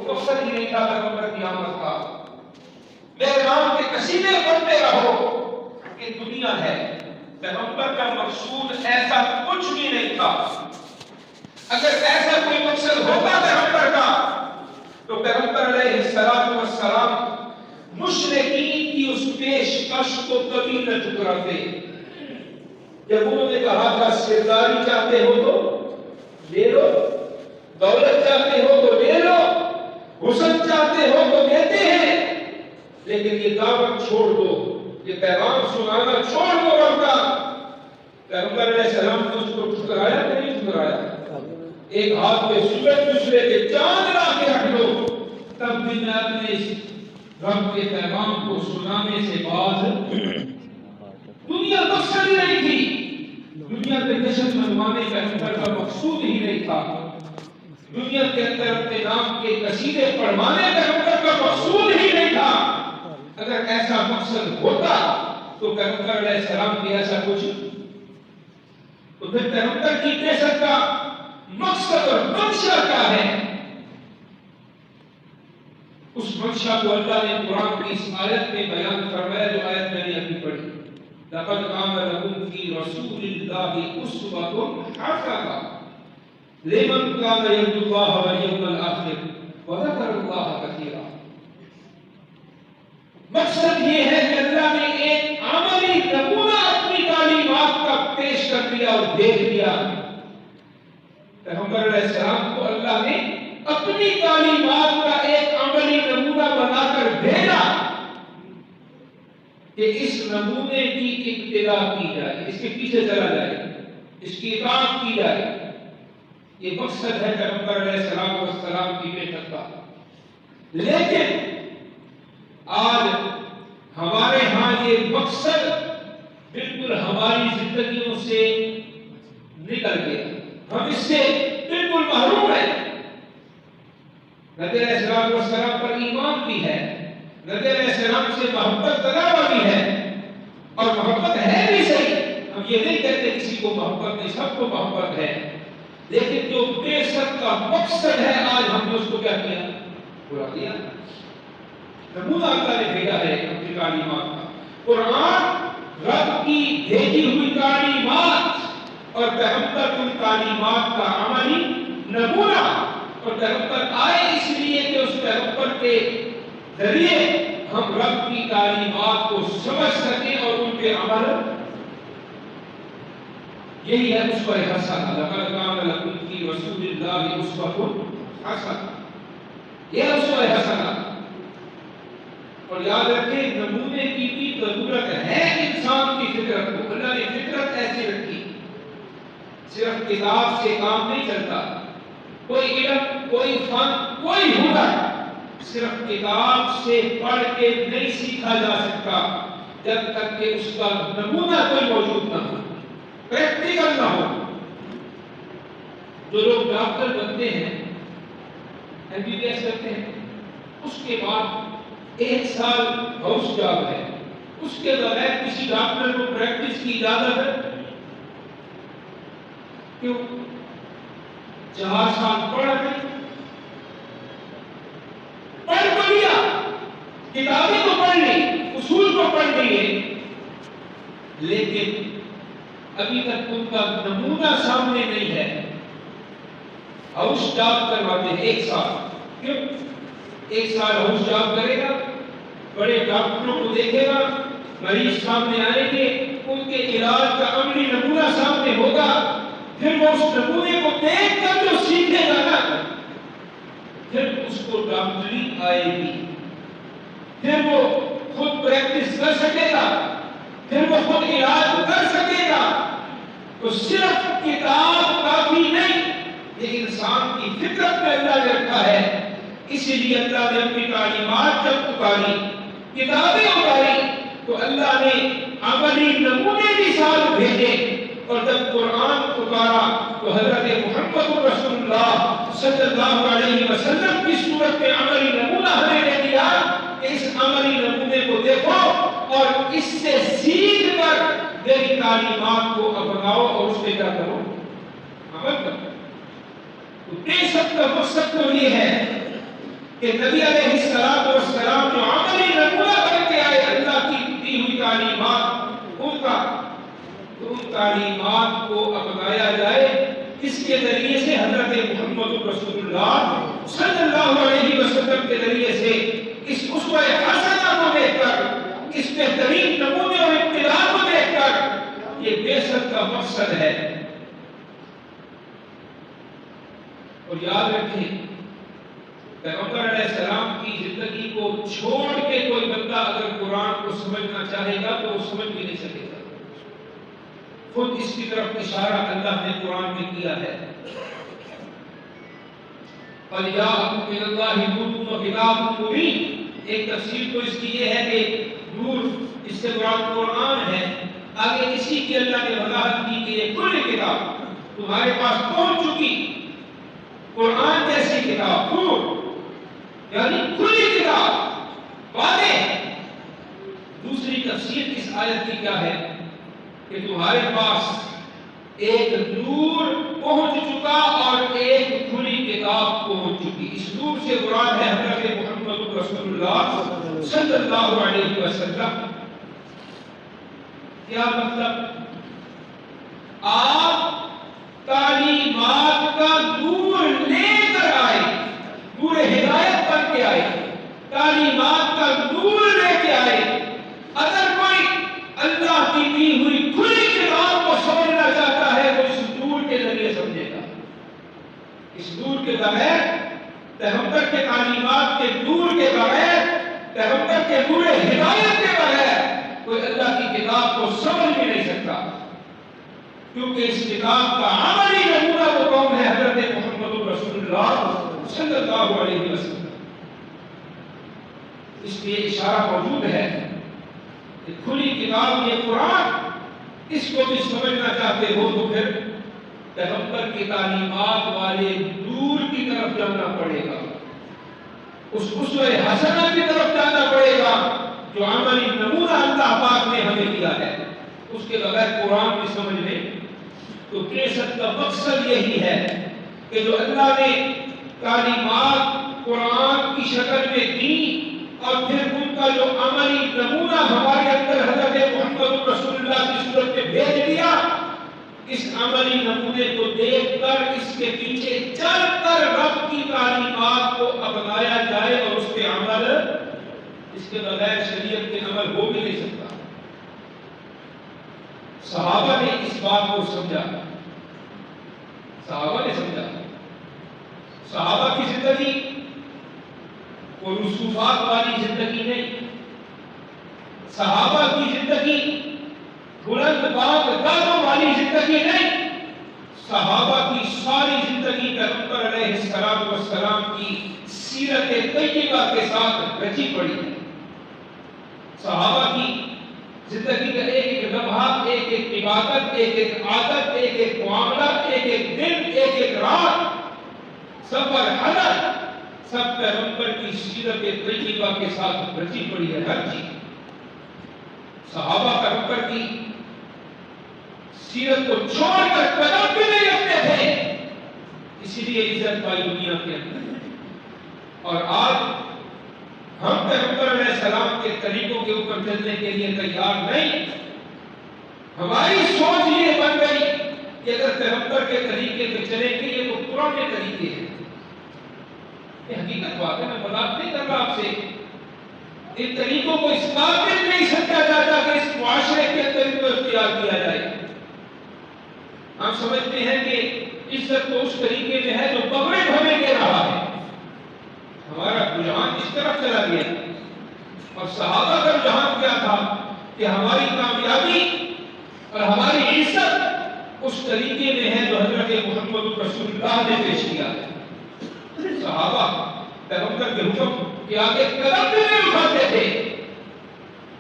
مقصد ہی نہیں تھا پیغمبر کی آمد کا. میرے نام کے قصیدے پڑھتے رہو کہ دنیا ہے. پیغمبر کا مقصود ایسا کچھ بھی نہیں تھا. اگر ایسا کوئی مقصد ہوتا پیغمبر کا تو پیغمبر علیہ السلام مشرکین کی اس پیشکش کو کبھی نہ ٹھکراتے. جب انہوں نے کہا تھا سرداری چاہتے ہو تو لے لو, دولت چاہتے ہو تو لے لو, حسن چاہتے ہو تو دیتے ہیں, لیکن یہ دعوت چھوڑ دو, یہ پیغام سنانا چھوڑ دو. ورنہ پیغمبر علیہ السلام نے اس کو ٹھکرایا کہ نہیں ٹھکرایا؟ ایک ہاتھ پہ سورج دوسرے پہ چاند لا کے رکھ دو, تب بھی میں اپنے رب کے پیغام کو سنانے سے باز. دنیا مقصد ہی نہیں تھی, دنیا پہ جشن منوانے پیغمبر کا مقصود ہی نہیں تھا, دنیا کے اندر اپنے نام کے قصیدے پڑھوانے پیغمبر کا مقصود ہی نہیں تھا. اگر ایسا مقصد ہوتا تو پیغمبر علیہ السلام کی ایسا کچھ, تو پھر پیغمبر کی بعثت کا مقصد اور منشا کیا ہے؟ اس منشا کو اللہ نے قرآن کی اس آیت میں بیان فرمایا جو آیت میں نے ابھی پڑھی. لقد كان لكم في رسول الله أسوة حسنة لمن كان يرجو الله واليوم الآخر وذكر الله كثيرا. مقصد یہ ہے کہ اللہ نے ایک عملی نمونہ اپنی تعلیمات کا پیش کر دیا اور دے دیا. پیغمبر علیہ السلام کو اللہ نے اپنی تعلیمات کا ایک عملی نمونہ بنا کر بھیجا کہ اس نمونے کی ابتدا کی جائے, اس کے پیچھے چلا جائے, اس کی اطاعت کی جائے. یہ مقصد ہے پیغمبر علیہ السلام کی بعثت کا. لیکن آج ہمارے ہاں یہ مقصد بالکل ہماری زندگیوں سے نکل گیا, ہم اس سے بالکل محروم ہیں. نبی علیہ السلام پر ایمان بھی ہے, نبی علیہ السلام سے محبت تداوا بھی ہے, اور محبت ہے بھی صحیح. ہم یہ نہیں کہتے کسی کو محبت نہیں, سب کو محبت ہے, لیکن جو بعثت کا مقصد ہے آج ہم نے اس کو کیا کیا؟ پورا کیا. نمونہ اللہ نے بھیجا ہے اپنی تعلیمات کا. قرآن رب کی بھیجی ہوئی تعلیمات اور پیغمبر ان تعلیمات کا عملی نمونہ. اور پیغمبر آئے اس لیے کہ اس پیغمبر کے ذریعے ہم رب کی تعلیمات کو سمجھ سکیں اور ان پہ عمل. یہی ہے اسوہ حسنہ. لقد كان لكم في رسول الله اسوة حسنہ. یہ اسوہ حسنہ. اور یاد رکھیں نمونے کی بھی ضرورت ہے انسان کی فطرت کو. اللہ نے فطرت ایسی رکھی, صرف کتاب سے کام نہیں چلتا. کوئی علم, کوئی فن, کوئی ہنر صرف کتاب سے پڑھ کے نہیں سیکھا جا سکتا جب تک کہ اس کا نمونہ کوئی موجود نہ ہو, پریکٹیکل نہ ہو. جو لوگ ڈاکٹر بنتے ہیں, MBBS کرتے ہیں, اس کے بعد 1 سال ہاؤس جاب ہے, اس کے بغیر کسی ڈاکٹر کو پریکٹس کی اجازت ہے؟ کیوں؟ 4 سال پڑھ رہے, پڑھ تو لیا, کتابیں تو پڑھ لی, اصول تو پڑھ لیے, لیکن ابھی تک ان کا نمونہ سامنے نہیں ہے. ہاؤس جاب کرواتے ہیں 1 سال. کیوں؟ 1 سال ہاؤس جاب کرے گا, بڑے ڈاکٹروں کو دیکھے گا, مریض سامنے آئیں گے, ان کے علاج کا عملی نمونہ سامنے ہوگا. پھر وہ اس نمونے کو دیکھ کر جو سیکھے گا نا, پھر اس کو ڈاکٹری آئے گی, پھر وہ خود پریکٹس کر سکے گا, پھر وہ خود علاج کر سکے گا. تو صرف کتاب کافی نہیں, یہ انسان کی فطرت میں اللہ نے رکھا ہے. اسی لیے اللہ نے اپنی تعلیمات جب اتاری, کتابیں اتاری, تو اللہ نے عملی نمونے بھی ساتھ بھیجے. اور جب قرآن اتارا تو حضرت محمد رسول اللہ صلی اللہ علیہ وسلم کی صورت میں عملی نمونہ ہمیں نے دیا کہ اس عملی نمونے کو دیکھو اور اس سے سیکھ کر میری تعلیمات کو اپناؤ اور اس پہ کیا کرو؟ عمل کرو. تو بعثت کا مقصد تو یہ ہے کہ نبی علیہ السلام جو عملی نمونہ بن کے آئے اللہ کی دی ہوئی تعلیمات ان تعلیمات کو اپنایا جائے، اس کے ذریعے سے حضرت محمد رسول اللہ صلی اللہ علیہ وسلم کے ذریعے سے اس اسوہ حسنہ کو دیکھ کر، اس بہترین نمونے اور ابتداء کو دیکھ کر یہ بعثت کا مقصد ہے۔ اور یاد رکھیں پیغمبر علیہ السلام کی زندگی کو چھوڑ کے کوئی بندہ اگر قرآن کو سمجھنا چاہے گا تو وہ سمجھ بھی نہیں سکے گا۔ خود اس کی طرف اشارہ اللہ نے قرآن میں کیا ہے۔ فَلْيَأْتُوا مِنَ اللَّهِ نُورٌ وَكِتَابٌ مُبِينٌ۔ ایک تفسیر تو اس کی یہ ہے کہ نور اس سے مراد قرآن ہے، آگے اسی کی اللہ نے وضاحت کی کہ یہ کل کتاب تمہارے پاس پہنچ چکی، قرآن جیسی کتاب، نور یعنی کھلی کتاب، واضح۔ دوسری تفسیر اس آیت کی کیا ہے کہ تمہارے پاس ایک نور پہنچ چکا اور ایک کھلی کتاب پہنچ چکی۔ اس نور سے مراد ہے حضرت محمد رسول اللہ صلی اللہ علیہ وسلم۔ کیا مطلب؟ آپ تعلیمات کا نور لے کر آئے، نور ہدایت بن کے آئے، تعلیمات کا نور لے کے آئے۔ اگر کوئی اللہ کی دی ہوئی کھلی کتاب کو سمجھنا چاہتا ہے وہ اس نور کے ذریعے سمجھے گا۔ اس نور کے بغیر، پیغمبر کے تعلیمات کے نور کے بغیر، پیغمبر کے نور ہدایت کے بغیر کوئی اللہ کی کتاب کو سمجھ بھی نہیں سکتا، کیونکہ اس کتاب کا عملی نمونہ وہ کون ہے؟ حضرت محمد رسول اللہ صلی اللہ علیہ وسلم۔ اس لیے اشارہ موجود ہے کہ کھلی کتاب یہ قرآن، اس کو بھی سمجھنا چاہتے ہو تو پھر پیغمبر کی تعلیمات والے نور کی طرف جانا پڑے گا، اس اسوہ حسنہ کی طرف جانا پڑے گا جو عملی نمونہ اللہ پاک نے ہمیں دیا ہے۔ اس کے بغیر قرآن کی سمجھ میں تو بعثت کا مقصد یہی ہے کہ جو اللہ نے تعلیمات قرآن کی شکل میں دی اور پھر ان کا جو عملی نمونہ ہمارے اندر حضرت محمد رسول اللہ کی صورت میں بھیج دیا، اس عملی نمونے کو دیکھ کر اس کے پیچھے چل کر رب کی تعلیمات کو اپنایا جائے اور اس کے عمل، اس کے بغیر شریعت کے عمل ہو بھی نہیں سکتا۔ صحابہ نے اس بات کو سمجھا، صحابہ نے سمجھا۔ صحابہ کی زندگی کوئی رسومات والی زندگی نہیں، صحابہ کی زندگی بلند بات دادوں والی زندگی نہیں، صحابہ کی ساری زندگی پیغمبر علیہ السلام کی سیرت طیبہ کے ساتھ رچی پڑی ہے۔ صحابہ کی زندگی کا ایک ایک لمحہ، ایک ایک عبادت، ایک ایک عادت، ایک ایک معاملہ، ایک ایک دن، ایک ایک رات، سفر حضر، سب پیغمبر کی سیرت طیبہ کے ساتھ رچی پڑی ہے ہر چیز۔ صحابہ پیغمبر کی سیرت کو چھوڑ کر قدم بھی نہیں رکھتے تھے، اسی لیے عزت پائی دنیا کے اندر۔ اور آج ہم پیغمبر علیہ السلام کے طریقوں کے اوپر چلنے کے لیے تیار نہیں۔ ہماری سوچ یہ بن گئی کہ اگر پیغمبر کے طریقے پہ چلیں گے یہ تو پرانے طریقے ہیں۔ یہ حقیقت بات ہے، میں مذاق نہیں کر رہا آپ سے۔ ان طریقوں کو اس قابل نہیں سمجھا جاتا کہ اس معاشرے کے اندر ان کو اختیار کیا جائے۔ ہم سمجھتے ہیں کہ عزت تو اس طریقے میں ہے جو مغرب ہمیں دے رہا ہے، ہمارا رجحان اس طرف چلا گیا۔ اور صحابہ کا رجحان کیا تھا کہ ہماری کامیابی اور ہماری عزت اس طریقے میں ہے جو حضرت محمد رسول اللہ نے پیش کیا ہے۔ صحابہ پیغمبر کے حکم کے آگے قدم بھی نہیں اٹھاتے تھے،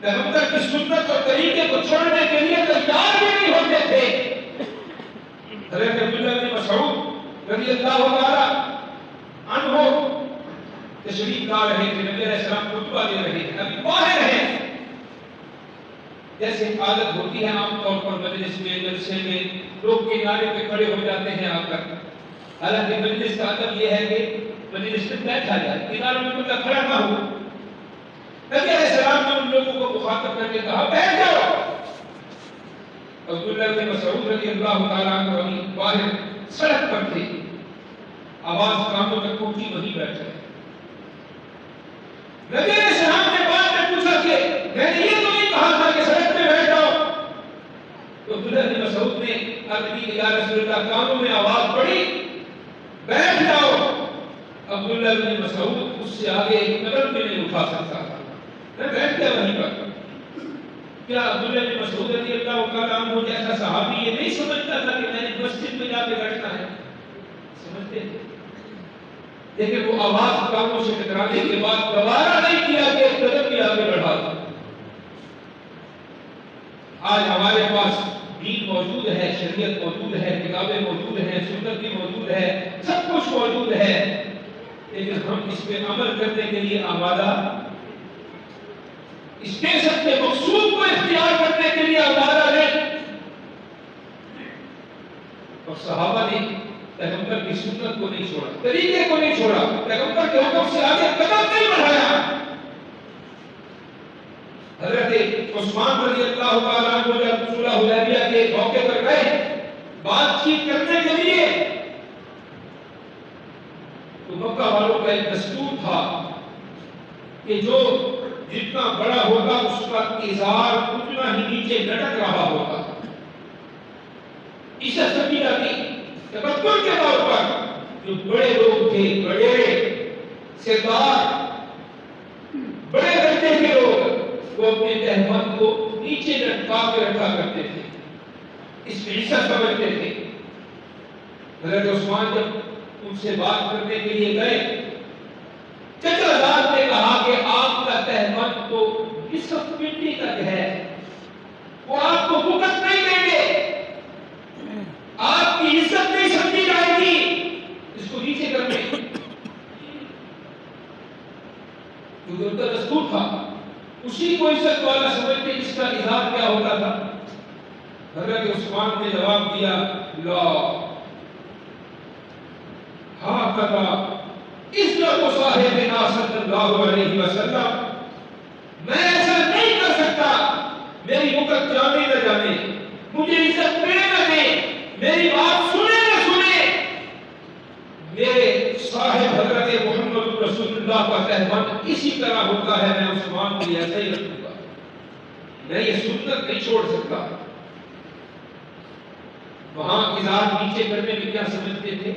پیغمبر کی سنت اور طریقے کو چھوڑنے کے لیے تیار بھی نہیں ہوتے تھے۔ حضرت عبداللہ بن مسعود رضی اللہ تعالی عنہ تشریف لا رہے تھے، نبی علیہ السلام خطبہ دے رہے تھے، ابھی باہر ہیں۔ جیسے عادت ہوتی ہے عام طور پر مجلس میں، جلسے میں لوگ کنارے پہ کھڑے ہو جاتے ہیں آ کر، حالانکہ مجلس کا ادب یہ ہے کہ مجلس میں بیٹھا جائے، کناروں میں بندہ کھڑا نہ ہو۔ نبی علیہ السلام نے ان لوگوں کو مخاطب کر کے کہا بیٹھ جاؤ۔ عبداللہ بن مسعود رضی اللہ تعالیٰ عنہ ابھی باہر سڑک پر تھے، آواز کانوں تک پہنچی، وہیں بیٹھ گئے۔ نبی علیہ السلام نے بعد میں پوچھا کہ میں نے یہ تو نہیں کہا تھا کہ سڑک پہ بیٹھ جاؤ؟ تو عبداللہ بن مسعود نے عرض کی یا رسول اللہ کانوں میں آواز پڑی بیٹھ جاؤ۔ عبداللہ بن مسعود اس سے آگے ایک قدم بھی نہیں اٹھا سکتا تھا، میں بیٹھ گیا وہیں پر۔ کیا عبداللہ بن مسعود رضی اللہ تعالیٰ عنہ جیسا صحابی یہ نہیں سمجھتا تھا کہ میں نے مسجد میں جا کے بیٹھنا ہے؟ سمجھتے تھے، لیکن وہ آواز کانوں سے ٹکرانے کے بعد دوبارہ نہیں کیا کہ ایک قدم بھی آگے بڑھا دیا۔ آج ہمارے پاس دین موجود ہے، شریعت موجود ہے، کتابیں موجود ہیں، سنت بھی موجود ہے، سب کچھ موجود ہے، لیکن ہم اس پہ عمل کرنے کے لیے آمادہ، اس کے سب کے مقصود کو اختیار کرنے کے لیے آمادہ نہیں۔ اور صحابہ نے پیغمبر کی سنت کو نہیں چھوڑا، طریقے کو نہیں چھوڑا، پیغمبر کے حکم سے آگے قدم نہیں بڑھایا۔ حضرت عثمان رضی اللہ تعالیٰ عنہ جب صلح حدیبیہ کے موقع پر گئے بات چیت کرنے کے لیے، تو مکہ والوں کا ایک دستور تھا کہ جو جتنا بڑا ہوگا اس کا اظہار اتنا ہی نیچے لٹک رہا ہوگا۔ عزت سمجھی جاتی، تکبر کے طور پر جو بڑے لوگ تھے، بڑے سردار، بڑے درجے کے لوگ، وہ اپنے تہمت کو نیچے لٹکا کے رکھا کرتے تھے، اس میں عزت سمجھتے تھے۔ حضرت عثمان جب ان سے بات کرنے کے لیے گئے، چچا زاد نے کہا کہ آپ کا تہمت تو نصف مٹی تک ہے، وہ آپ کو بھگت نہیں دیں گے، آپ کی عزت نہیں سمجھی جائے گی، اس کو نیچے کر دیں۔ کیونکہ ان کا دستور تھا، اسی کو عزت والا سمجھتے جس کا اظہار کیا ہوتا تھا۔ حضرت عثمان نے جواب دیا لا ہاکذا عزت صاحبنا صلی اللہ علیہ وسلم، میں ایسا نہیں کر سکتا، میری بکت جانے نہ جانے، مجھے عزت دے نہ دے، میری بات سنے نہ سنے، میرے صاحب حضرت محمد رسول اللہ کا تہمت اسی طرح ہوتا ہے، میں عثمان کو ایسا ہی رکھوں گا، میں یہ سنت نہیں چھوڑ سکتا۔ وہاں اظہار نیچے کرنے میں کیا سمجھتے تھے؟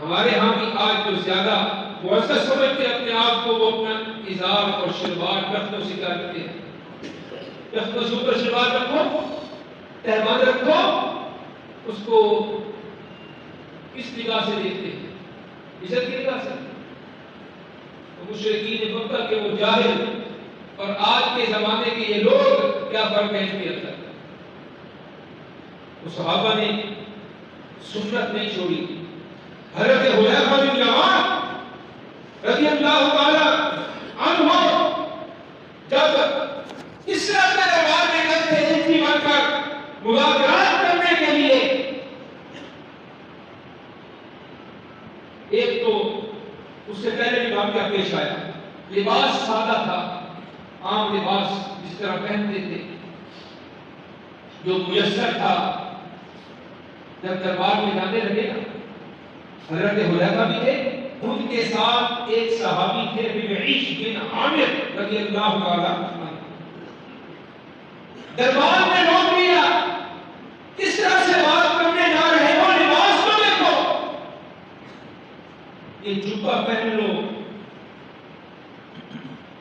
ہمارے ہاں بھی آج جو زیادہ معزز سمجھتے اپنے آپ کو، وہ اپنا اظہار اور شلوار ٹخنوں سے کیا کرتے ہیں، ٹخنوں سے اوپر شلوار رکھو، تہمت رکھو، اس کو کس نگاہ سے دیکھتے ہیں؟ عزت کی نگاہ سے۔ مشرکین مکہ کے وہ جاہل اور آج کے زمانے کے یہ لوگ کیا فرق ہے اس کے اندر؟ وہ صحابہ نے سنت نہیں چھوڑی۔ حضرت حذیفہ بن یمان رضی اللہ تعالی عنہ جب کسرا کے دربار میں گئے تھے ایتھی بن کر مذاکرات کرنے کے لیے، ایک تو اس سے پہلے بھی واقعہ پیش آیا، لباس سادہ تھا، عام لباس جس طرح پہنتے تھے جو میسر تھا۔ جب دربار میں جانے لگے نا، حضرت حذیفہ بھی تھے، ان کے ساتھ ایک صحابی تھے ربیعہ بن عامر رضی اللہ تعالی عنہ، دربار میں روک لیا، کس طرح سے بات کرنے جا رہے ہو، لباس کو دیکھو، یہ جبہ پہن لو،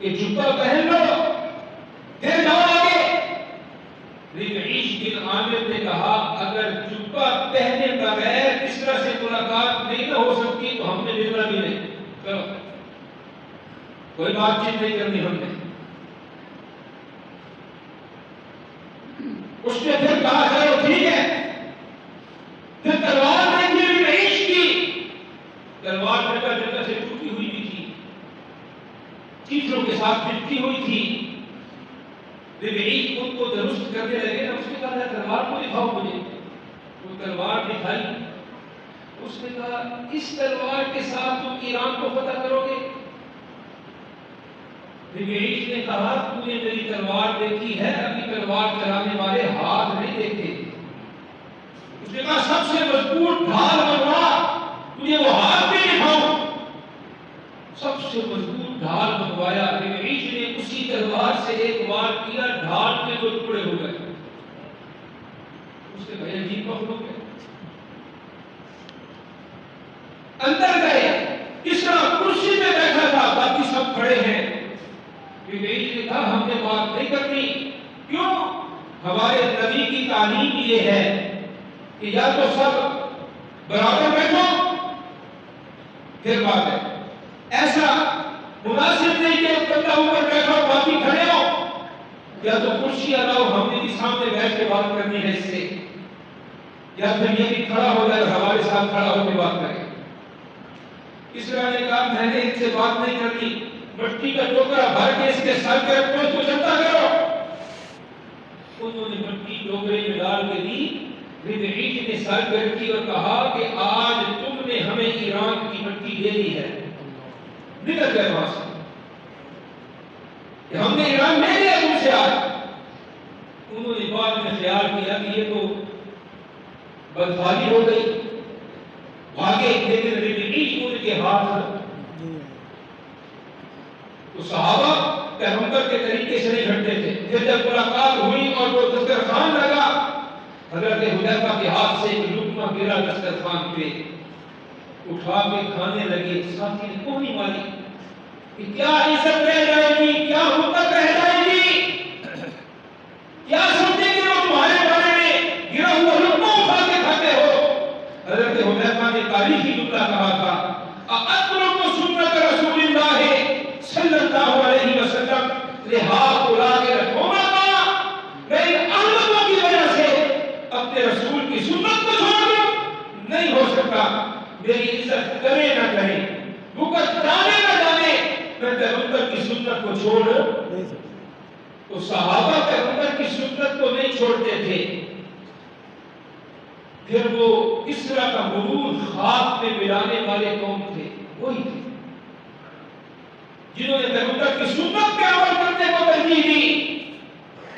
یہ جبہ پہن لو، پھر جاؤ آگے۔ ربیعہ بن عامر نے کہا اگر جبہ پہنے بغیر کس طرح سے ملاقات نہیں نہ ہو سکتی تو ہم نے ملنا بھی نہیں، چلو کوئی بات چیت نہیں کرنی ہم نے۔ اس نے پھر کہا چلو ٹھیک ہے، پھر تلوار دیکھی ربیعہ کی، تلوار جگہ جگہ سے ٹوٹی ہوئی بھی تھی، چیٹوں کے ساتھ پھٹتی ہوئی تھی۔ ربیعہ ان کو درست کرنے لگے نا، اس نے کہا تلوار کو دکھاؤ مجھے، وہ تلوار دکھائی، اس نے کہا اس تلوار کے ساتھ تم ایران کو فتح کرو گے؟ نبی نے کہا تو نے میری تلوار دیکھی ہے، ابھی تلوار چلانے والے ہاتھ نہیں دیکھتے۔ اس نے کہا سب سے مضبوط ڈھال بنوا، تجھے وہ ہاتھ بھی دکھاؤں۔ سب سے مضبوط ڈھال بنوایا، نبی نے اسی تلوار سے ایک وار کیا، ڈھال کے دو ٹکڑے ہو گئے۔ اس نے کہا عجیب مخلوق ہے۔ اندر گئے، اس طرح کرسی پہ بیٹھا تھا، باقی سب کھڑے ہیں۔ نے کہا ہم نے بات نہیں کرنی، کیوں؟ ہمارے نبی کی تعلیم یہ ہے کہ یا تو سب برابر بیٹھو پھر بات ہے، ایسا مناسب نہیں کہ بندہ اوپر بیٹھا باقی کھڑے ہو، یا تو کرسی لاؤ، ہم نے بھی سامنے بیٹھ کے بات کرنی ہے اس سے، یا پھر یہ بھی کھڑا ہو جائے اور ہمارے ساتھ کھڑا ہو کے بات کرے۔ اس طرح نے کہا میں نے ان سے بات نہیں کرنی، مٹی کا ٹوکرا بھر کے اس کے سر پہ رکھو، اس کو چلتا کرو۔ انہوں نے مٹی ٹوکرے میں ڈال کے دی، ربعی نے سر پہ رکھی اور کہا کہ آج تم نے ہمیں ایران کی مٹی دے دی ہے۔ نکل گئے وہاں سے کہ ہم نے ایران لے لیا تم سے آج۔ انہوں نے بعد میں خیال کیا کہ یہ تو بدفالی ہو گئی، بھاگے، لیکن ربعی ان کے ہاتھ تو صحابہ پیغمبر کے طریقے سے نہیں ہٹتے تھے۔ پھر جب ملاقات ہوئی اور وہ دسترخوان لگا، حضرت حذیفہ کے ہاتھ سے ایک لقمہ گرا دسترخوان پہ، اٹھا کے کھانے لگے۔ ساتھی نے کوئی نہیں مانی کہ کیا عزت رہ جائے گی، کیا حکمت رہ جائے گی، کیا سمجھیں گے وہ تمہارے بارے میں گرا ہوا لقمہ اٹھا کے کھاتے ہو۔ حضرت حذیفہ نے تاریخی جملہ کہا تھا اَأَتْرُكُ سُنَّةَ رَسُولِ اللَّهِ صلی اللہ علیہ وسلم لِهَٰؤُلَاءِ الْأُمَّةِ، میں ان احمدوں کی وجہ سے اپنے رسول کی سنت کو چھوڑ دوں؟ نہیں ہو سکتا۔ میری عزت کرے نہ کرے، بکت جانے نہ جانے، میں پیغمبر کی سنت کو چھوڑ نہیں سکتا۔ تو صحابہ پیغمبر کی سنت کو نہیں چھوڑتے تھے۔ پھر وہ اس طرح کا غرور خاک میں ملانے والے قوم تھے، وہی تھے جنہوں نے پیغمبر کی سنت پہ عمل کرنے کو ترجیح دی،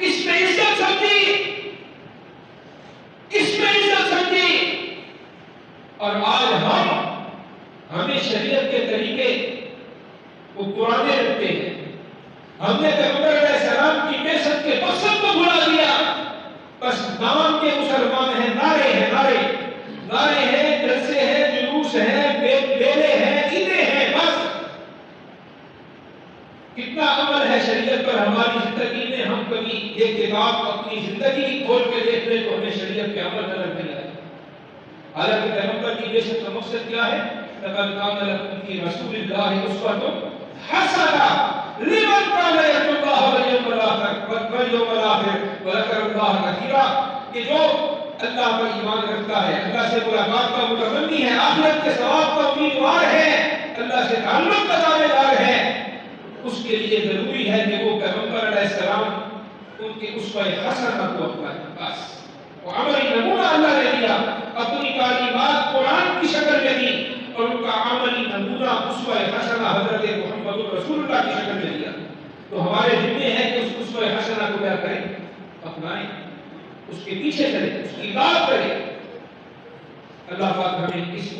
اس میں عزت سمجھی، اس میں عزت سمجھی۔ اور آج ہمیں شریعت کے طریقے وہ پرانے رکھتے ہیں، ہم نے پیغمبر علیہ السلام کی بعثت کے مقصد کو بھلا دیا، بس نام کے مسلمان ہیں، نعرے ہیں، نعرے ہیں، جلسے ہیں، جلوس ہیں، بیلے ہیں، عیدیں ہیں، بس۔ کتنا عمل ہے شریعت پر ہماری زندگی میں؟ ہم کبھی یہ کتاب اپنی زندگی کھول کے دیکھ لیں تو ہمیں شریعت کے عمل نظر نہیں آئے۔ حالانکہ پیغمبر کی بعثت کا مقصد کیا ہے؟ لَقَدْ كَانَ لَكُمْ فِي رَسُولِ اللَّهِ أُسْوَةٌ حَسَنَةٌ لِمَنْ كَانَ يَرْجُو اللَّهَ وَالْيَوْمَ الْآخِرَ وَذَكَرَ اللَّهَ كَثِيرًا، کہ جو اللہ پر ایمان رکھتا ہے، اللہ سے ملاقات کا متمنی ہے، آخرت کے ثواب کا امیدوار ہے، اللہ سے تعلق کا دعوے دار ہے، اس کے لیے ضروری ہے کہ وہ پیغمبر علیہ السلام ان کے اسوہ حسنہ کو اپنائے۔ بس وہ عملی نمونہ اللہ نے دیا، اپنی تعلیمات قرآن کی شکل میں دی، اور ان کا عملی نمونہ اسوہ حسنہ حضرت محمد رسول اللہ کی شکل میں دیا۔ تو ہمارے ذمہ ہے کہ اس اسوہ حسنہ کو کیا کریں؟ اپنائیں، اس کے پیچھے چلیں، اس کی اطاعت کریں۔ اللہ پاک ہمیں اس